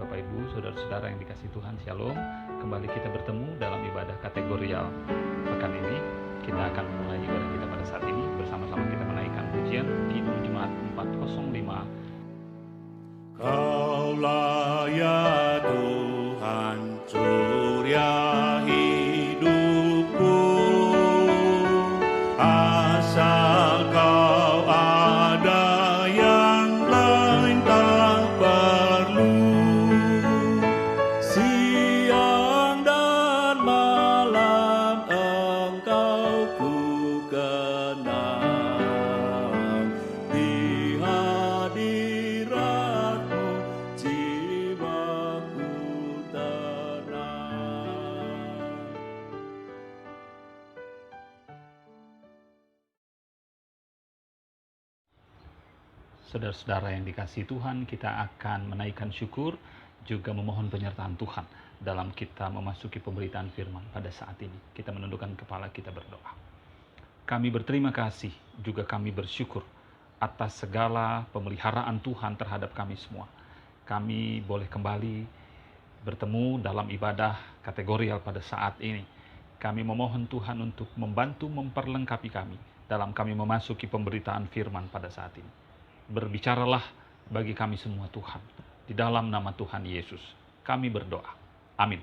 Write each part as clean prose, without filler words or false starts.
Bapak Ibu, saudara-saudara yang dikasihi Tuhan, Shalom. Kembali kita bertemu dalam ibadah kategorial pekan ini. Kita akan memulai ibadah kita pada saat ini. Bersama-sama kita menaikkan pujian Kidung Jemaat 405. Kaulah ya Tuhan, surya hidupku, asal Kau ada yang lain tak perlu. Siang dan malam Engkau ku kenal, di hadirat-Mu jiwaku tenang. Saudara-saudara yang dikasihi Tuhan, kita akan menaikkan syukur, juga memohon penyertaan Tuhan dalam kita memasuki pemberitaan firman pada saat ini. Kita menundukkan kepala, kita berdoa. Kami berterima kasih, juga kami bersyukur atas segala pemeliharaan Tuhan terhadap kami semua. Kami boleh kembali bertemu dalam ibadah kategorial pada saat ini. Kami memohon Tuhan untuk membantu memperlengkapi kami dalam kami memasuki pemberitaan firman pada saat ini. Berbicaralah bagi kami semua Tuhan. Di dalam nama Tuhan Yesus, kami berdoa. Amin.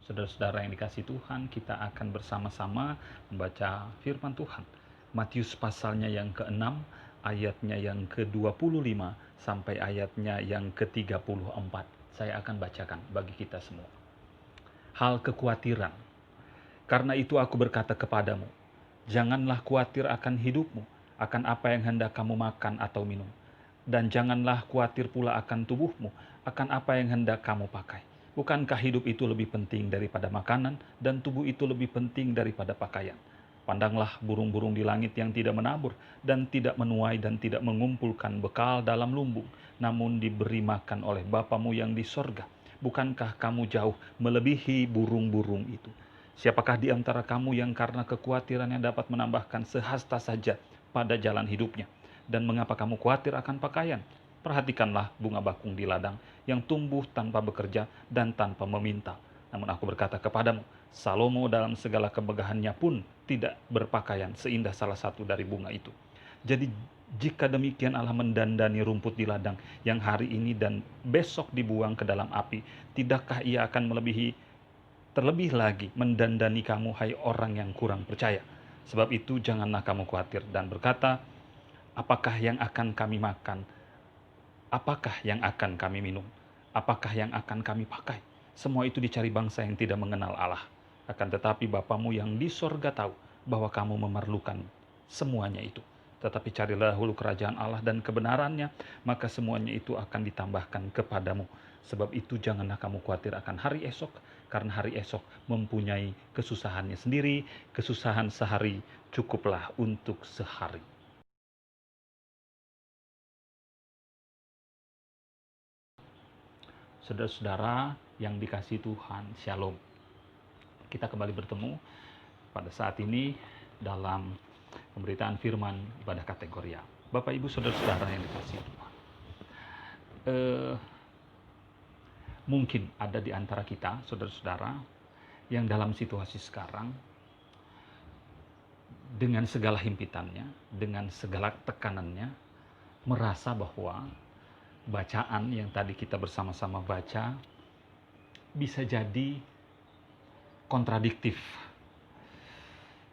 Saudara-saudara yang dikasihi Tuhan, kita akan bersama-sama membaca firman Tuhan. Matius pasalnya yang ke-6, ayatnya yang ke-25 sampai ayatnya yang ke-34. Saya akan bacakan bagi kita semua. Hal kekhawatiran. Karena itu aku berkata kepadamu, janganlah khawatir akan hidupmu, akan apa yang hendak kamu makan atau minum. Dan janganlah khawatir pula akan tubuhmu, akan apa yang hendak kamu pakai. Bukankah hidup itu lebih penting daripada makanan, dan tubuh itu lebih penting daripada pakaian? Pandanglah burung-burung di langit yang tidak menabur, dan tidak menuai, dan tidak mengumpulkan bekal dalam lumbung, namun diberi makan oleh Bapamu yang di sorga. Bukankah kamu jauh melebihi burung-burung itu? Siapakah di antara kamu yang karena kekhawatirannya dapat menambahkan sehasta saja pada jalan hidupnya? Dan mengapa kamu khawatir akan pakaian? Perhatikanlah bunga bakung di ladang yang tumbuh tanpa bekerja dan tanpa meminta. Namun aku berkata kepadamu, Salomo dalam segala kemegahannya pun tidak berpakaian seindah salah satu dari bunga itu. Jadi jika demikian Allah mendandani rumput di ladang yang hari ini dan besok dibuang ke dalam api, tidakkah Ia akan terlebih lagi mendandani kamu, hai orang yang kurang percaya? Sebab itu janganlah kamu khawatir dan berkata, apakah yang akan kami makan? Apakah yang akan kami minum? Apakah yang akan kami pakai? Semua itu dicari bangsa yang tidak mengenal Allah. Akan tetapi Bapamu yang di sorga tahu bahwa kamu memerlukan semuanya itu. Tetapi carilah dahulu kerajaan Allah dan kebenarannya, maka semuanya itu akan ditambahkan kepadamu. Sebab itu janganlah kamu khawatir akan hari esok, karena hari esok mempunyai kesusahannya sendiri. Kesusahan sehari cukuplah untuk sehari. Saudara-saudara yang dikasihi Tuhan, Shalom. Kita kembali bertemu pada saat ini dalam pemberitaan firman ibadah kategorial. Bapak, Ibu, saudara-saudara yang dikasihi Tuhan. Mungkin ada di antara kita, saudara-saudara, yang dalam situasi sekarang, dengan segala himpitannya, dengan segala tekanannya, merasa bahwa bacaan yang tadi kita bersama-sama baca bisa jadi kontradiktif,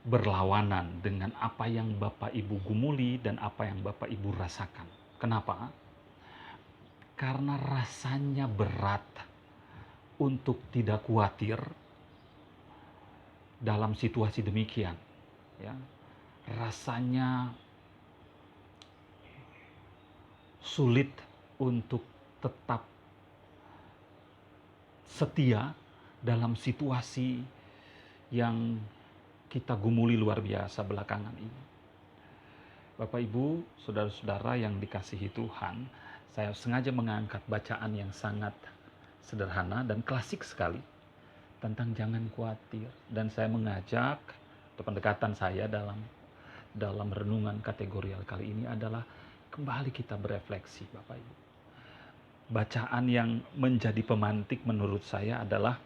berlawanan dengan apa yang Bapak Ibu gumuli dan apa yang Bapak Ibu rasakan. Kenapa? Karena rasanya berat untuk tidak khawatir dalam situasi demikian. Ya, rasanya sulit untuk tetap setia dalam situasi yang kita gumuli luar biasa belakangan ini. Bapak, Ibu, saudara-saudara yang dikasihi Tuhan, saya sengaja mengangkat bacaan yang sangat sederhana dan klasik sekali tentang jangan khawatir. Dan saya mengajak, atau pendekatan saya dalam renungan kategorial kali ini adalah kembali kita berefleksi, Bapak Ibu. bacaan yang menjadi pemantik menurut saya adalah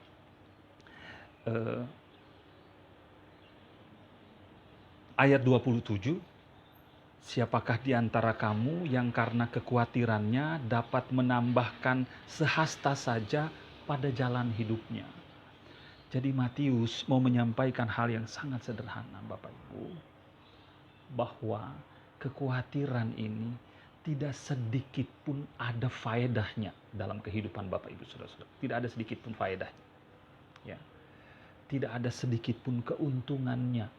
ayat 27, siapakah di antara kamu yang karena kekhawatirannya dapat menambahkan sehasta saja pada jalan hidupnya. Jadi Matius mau menyampaikan hal yang sangat sederhana Bapak Ibu, bahwa kekhawatiran ini tidak sedikit pun ada faedahnya dalam kehidupan Bapak Ibu Saudara-saudara. Tidak ada sedikit pun faedahnya. Ya. Tidak ada sedikit pun keuntungannya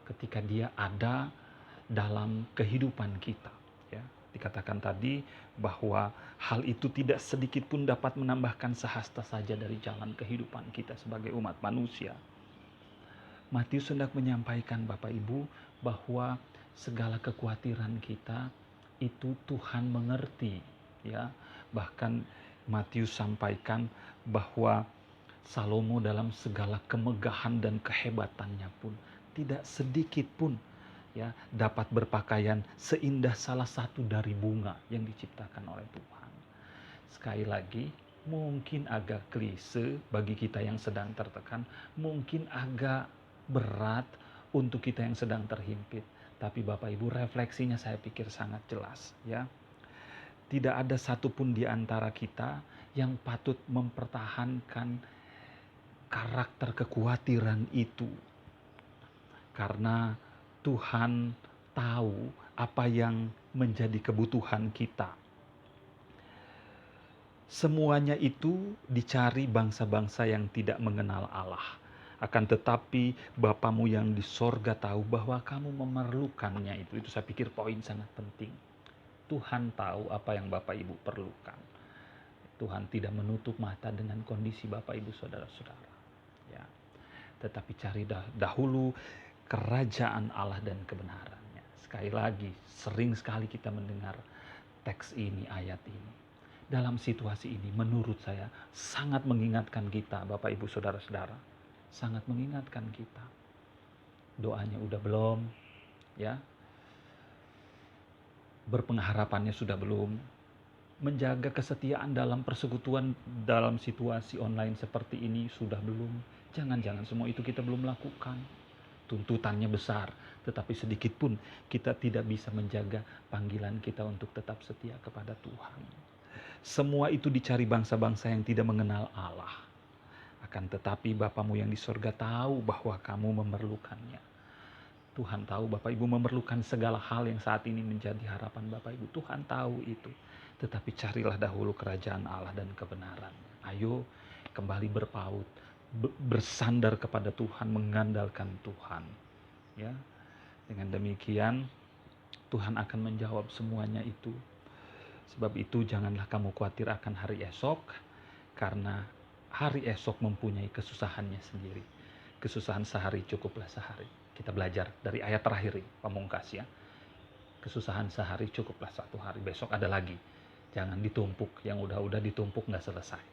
ketika dia ada dalam kehidupan kita. Ya. Dikatakan tadi bahwa hal itu tidak sedikit pun dapat menambahkan sehasta saja dari jalan kehidupan kita sebagai umat manusia. Matius hendak menyampaikan Bapak Ibu bahwa segala kekhawatiran kita itu Tuhan mengerti, ya. Bahkan Matius sampaikan bahwa Salomo dalam segala kemegahan dan kehebatannya pun tidak sedikit pun, ya, dapat berpakaian seindah salah satu dari bunga yang diciptakan oleh Tuhan. Sekali lagi, mungkin agak klise bagi kita yang sedang tertekan, mungkin agak berat untuk kita yang sedang terhimpit. Tapi Bapak Ibu, refleksinya saya pikir sangat jelas, ya. Tidak ada satupun di antara kita yang patut mempertahankan karakter kekhawatiran itu. Karena Tuhan tahu apa yang menjadi kebutuhan kita. Semuanya itu dicari bangsa-bangsa yang tidak mengenal Allah. Akan tetapi Bapamu yang di sorga tahu bahwa kamu memerlukannya itu. Itu saya pikir poin sangat penting. Tuhan tahu apa yang Bapak Ibu perlukan. Tuhan tidak menutup mata dengan kondisi Bapak Ibu Saudara-saudara. Ya. Tetapi cari dahulu kerajaan Allah dan kebenarannya. Sekali lagi, sering sekali kita mendengar teks ini, ayat ini. Dalam situasi ini menurut saya sangat mengingatkan kita Bapak Ibu Saudara-saudara. Sangat mengingatkan kita. Doanya udah belum, ya. Berpengharapannya sudah belum. Menjaga kesetiaan dalam persekutuan dalam situasi online seperti ini sudah belum. Jangan-jangan semua itu kita belum lakukan. Tuntutannya besar, tetapi sedikit pun kita tidak bisa menjaga panggilan kita untuk tetap setia kepada Tuhan. Semua itu dicari bangsa-bangsa yang tidak mengenal Allah. Akan tetapi Bapamu yang di sorga tahu bahwa kamu memerlukannya. Tuhan tahu Bapak Ibu memerlukan segala hal yang saat ini menjadi harapan Bapak Ibu. Tuhan tahu itu. Tetapi carilah dahulu kerajaan Allah dan kebenaran. Ayo kembali berpaut, bersandar kepada Tuhan, mengandalkan Tuhan. Ya. Dengan demikian Tuhan akan menjawab semuanya itu. Sebab itu janganlah kamu khawatir akan hari esok, karena hari esok mempunyai kesusahannya sendiri. Kesusahan sehari cukuplah sehari. Kita belajar dari ayat terakhir ini, pamungkas ya. Kesusahan sehari cukuplah satu hari. Besok ada lagi. Jangan ditumpuk. Yang udah ditumpuk nggak selesai.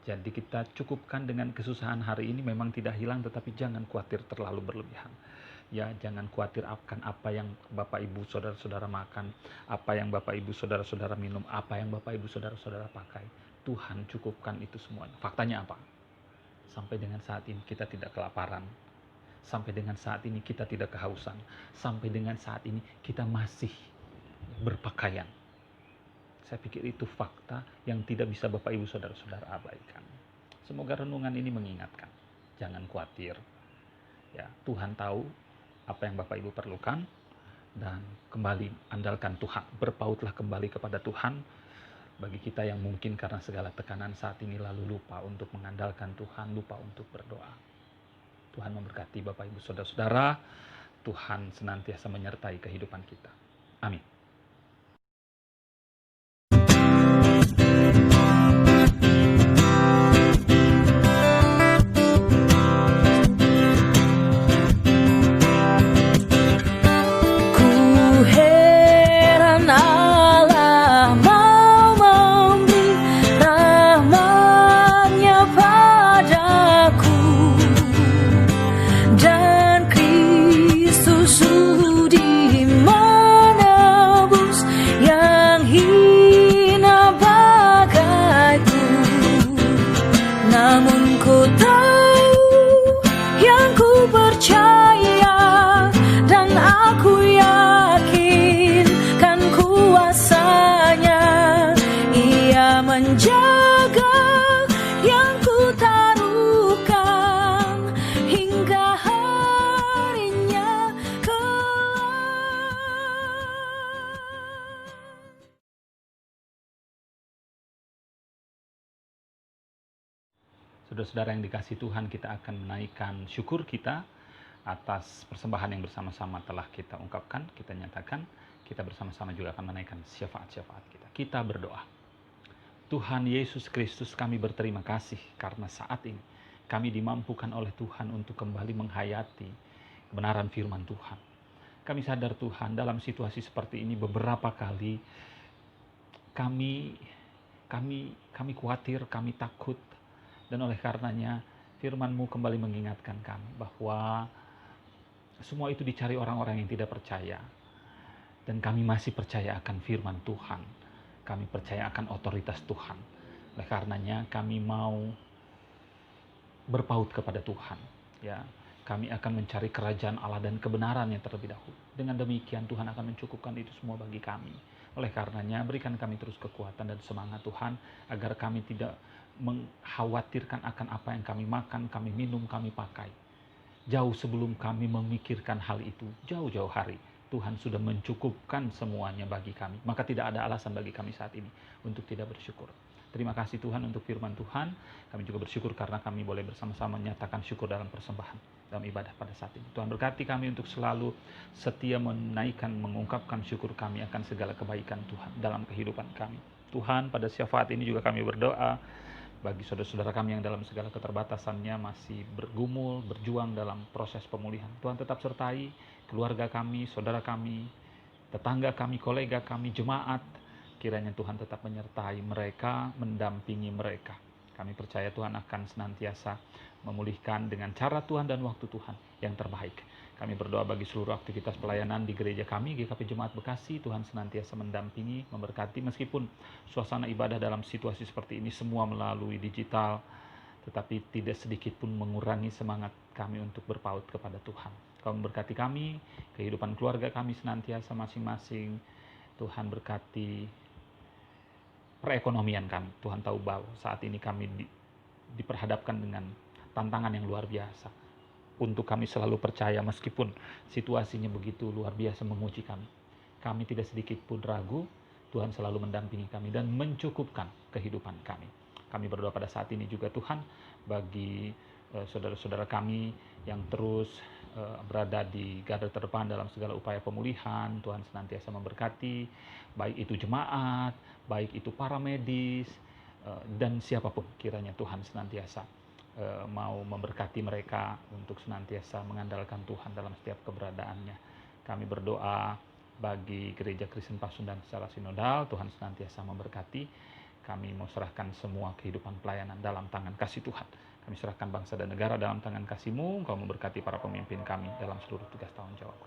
Jadi kita cukupkan dengan kesusahan hari ini, memang tidak hilang, tetapi jangan khawatir terlalu berlebihan. Ya, jangan khawatir akan apa yang Bapak Ibu Saudara-saudara makan, apa yang Bapak Ibu Saudara-saudara minum, apa yang Bapak Ibu Saudara-saudara pakai. Tuhan cukupkan itu semuanya. Faktanya apa? Sampai dengan saat ini kita tidak kelaparan. Sampai dengan saat ini kita tidak kehausan. Sampai dengan saat ini kita masih berpakaian. Saya pikir itu fakta yang tidak bisa Bapak Ibu Saudara-saudara abaikan. Semoga renungan ini mengingatkan. Jangan khawatir. Ya, Tuhan tahu apa yang Bapak Ibu perlukan. Dan kembali andalkan Tuhan. Berpautlah kembali kepada Tuhan. Bagi kita yang mungkin karena segala tekanan saat ini lalu lupa untuk mengandalkan Tuhan, lupa untuk berdoa. Tuhan memberkati Bapak Ibu Saudara-saudara. Tuhan senantiasa menyertai kehidupan kita. Amin. Dan Kristus di mana Saudara-saudara yang dikasihi Tuhan, kita akan menaikkan syukur kita atas persembahan yang bersama-sama telah kita ungkapkan, kita nyatakan. Kita bersama-sama juga akan menaikkan syafaat-syafaat kita. Kita berdoa. Tuhan Yesus Kristus, kami berterima kasih karena saat ini kami dimampukan oleh Tuhan untuk kembali menghayati kebenaran firman Tuhan. Kami sadar Tuhan, dalam situasi seperti ini beberapa kali kami khawatir, kami takut. Dan oleh karenanya firman-Mu kembali mengingatkan kami bahwa semua itu dicari orang-orang yang tidak percaya. Dan kami masih percaya akan firman Tuhan. Kami percaya akan otoritas Tuhan. Oleh karenanya kami mau berpaut kepada Tuhan. Ya, kami akan mencari kerajaan Allah dan kebenarannya terlebih dahulu. Dengan demikian Tuhan akan mencukupkan itu semua bagi kami. Oleh karenanya berikan kami terus kekuatan dan semangat Tuhan, agar kami tidak mengkhawatirkan akan apa yang kami makan, kami minum, kami pakai. Jauh sebelum kami memikirkan hal itu, jauh-jauh hari, Tuhan sudah mencukupkan semuanya bagi kami. Maka tidak ada alasan bagi kami saat ini untuk tidak bersyukur. Terima kasih Tuhan untuk firman Tuhan. Kami juga bersyukur karena kami boleh bersama-sama menyatakan syukur dalam persembahan, dalam ibadah pada saat ini. Tuhan berkati kami untuk selalu setia menaikkan, mengungkapkan syukur kami akan segala kebaikan Tuhan dalam kehidupan kami. Tuhan, pada syafaat ini juga kami berdoa bagi saudara-saudara kami yang dalam segala keterbatasannya masih bergumul, berjuang dalam proses pemulihan. Tuhan tetap sertai keluarga kami, saudara kami, tetangga kami, kolega kami, jemaat. Kiranya Tuhan tetap menyertai mereka, mendampingi mereka. Kami percaya Tuhan akan senantiasa memulihkan dengan cara Tuhan dan waktu Tuhan yang terbaik. Kami berdoa bagi seluruh aktivitas pelayanan di gereja kami, GKP Jemaat Bekasi. Tuhan senantiasa mendampingi, memberkati, meskipun suasana ibadah dalam situasi seperti ini semua melalui digital, tetapi tidak sedikit pun mengurangi semangat kami untuk berpaut kepada Tuhan. Kau memberkati kami, kehidupan keluarga kami senantiasa masing-masing. Tuhan berkati perekonomian kami. Tuhan tahu bahwa saat ini kami diperhadapkan dengan tantangan yang luar biasa. Untuk kami selalu percaya meskipun situasinya begitu luar biasa menguji kami. Kami tidak sedikit pun ragu, Tuhan selalu mendampingi kami dan mencukupkan kehidupan kami. Kami berdoa pada saat ini juga Tuhan bagi saudara-saudara kami yang terus berada di garda terdepan dalam segala upaya pemulihan. Tuhan senantiasa memberkati, baik itu jemaat, baik itu para medis, dan siapapun kiranya Tuhan senantiasa mau memberkati mereka untuk senantiasa mengandalkan Tuhan dalam setiap keberadaannya. Kami berdoa bagi Gereja Kristen Pasundan secara sinodal, Tuhan senantiasa memberkati. Kami mau serahkan semua kehidupan pelayanan dalam tangan kasih Tuhan. Kami serahkan bangsa dan negara dalam tangan kasih-Mu. Engkau memberkati para pemimpin kami dalam seluruh tugas tanggung jawab.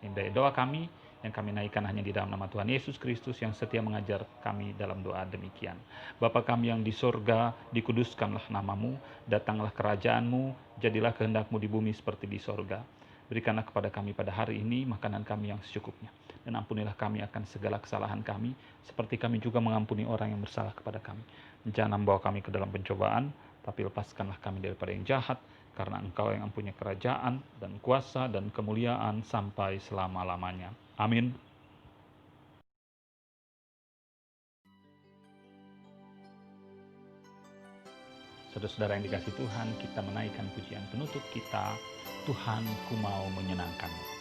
Indai doa kami yang kami naikkan hanya di dalam nama Tuhan Yesus Kristus yang setia mengajar kami dalam doa demikian. Bapa kami yang di sorga, dikuduskanlah nama-Mu, datanglah kerajaan-Mu, jadilah kehendak-Mu di bumi seperti di sorga. Berikanlah kepada kami pada hari ini makanan kami yang secukupnya. Dan ampunilah kami akan segala kesalahan kami, seperti kami juga mengampuni orang yang bersalah kepada kami. Jangan membawa kami ke dalam pencobaan, tapi lepaskanlah kami daripada yang jahat, karena Engkau yang mempunyai kerajaan dan kuasa dan kemuliaan sampai selama-lamanya. Amin. Saudara-saudara yang dikasihi Tuhan, kita menaikkan pujian penutup kita, Tuhan ku mau menyenangkan-Mu.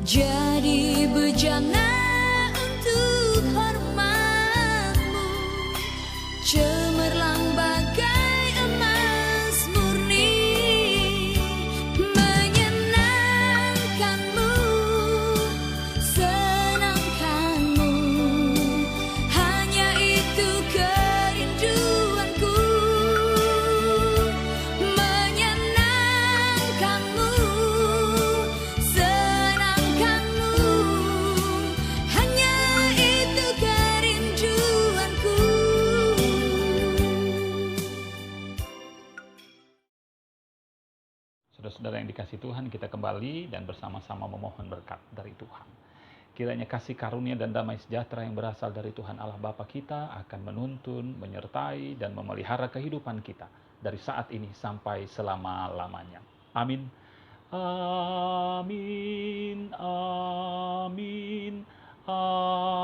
Jadi bejana untuk hormat-Mu, cemerlang bagai emas murni, menyenangkan-Mu, senangkan-Mu, hanya itu kerinduanku, menyenangkan-Mu, Saudara-saudara yang dikasihi Tuhan, kita kembali dan bersama-sama memohon berkat dari Tuhan. Kiranya kasih karunia dan damai sejahtera yang berasal dari Tuhan Allah Bapa kita akan menuntun, menyertai, dan memelihara kehidupan kita dari saat ini sampai selama-lamanya. Amin. Amin. Amin. Amin.